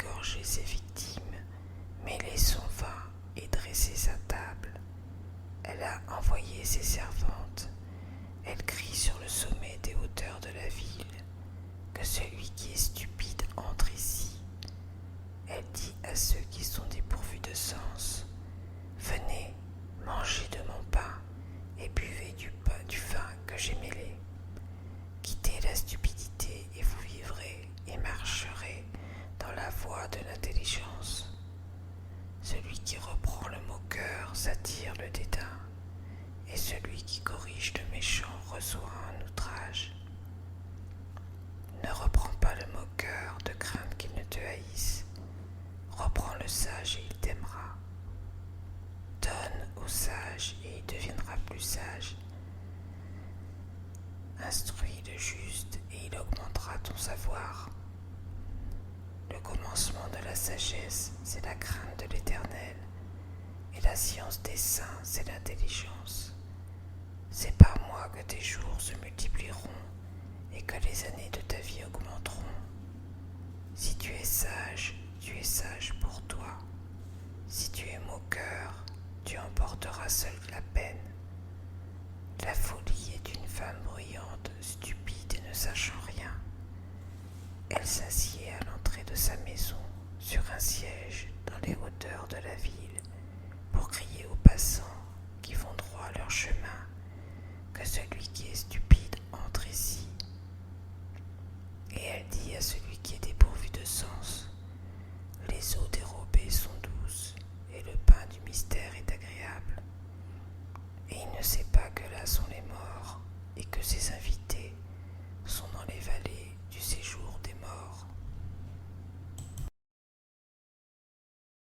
égorger ses victimes, mêler son vin et dresser sa table. Elle a envoyé ses servantes. Elle crie sur le sommet des hauteurs de la ville que celui qui est stupide entre ici. Elle dit à ceux qui sont dépourvus de sens: venez, mangez de mon pain et buvez du vin que j'ai mêlé. Quittez la stupidité et vous vivrez et marcherez dans la voie de l'intelligence. Celui qui reprend le moqueur s'attire le dédain, et celui qui corrige le méchant reçoit un outrage. Ne reprends pas le moqueur de crainte qu'il ne te haïsse. Reprends le sage et il t'aimera. Donne au sage et il deviendra plus sage. Instruis le juste et il augmentera ton savoir. Le commencement de la sagesse, c'est la crainte de l'Éternel, et la science des saints, c'est l'intelligence. C'est par moi que tes jours se multiplieront et que les années de ta vie augmenteront. Si tu es sage pour toi. Si tu es moqueur, tu emporteras seul la peine. La folie est une femme bruyante, stupide et ne sachant rien. Elle s'assied à l'entrée de sa maison, sur un siège dans les hauteurs de la ville, pour crier aux passants qui vont droit leur chemin que celui qui est stupide entre ici. Et elle dit à celui qui est dépourvu de sens: les eaux dérobées sont douces, et le pain du mystère est agréable. Et il ne sait pas que là sont les morts.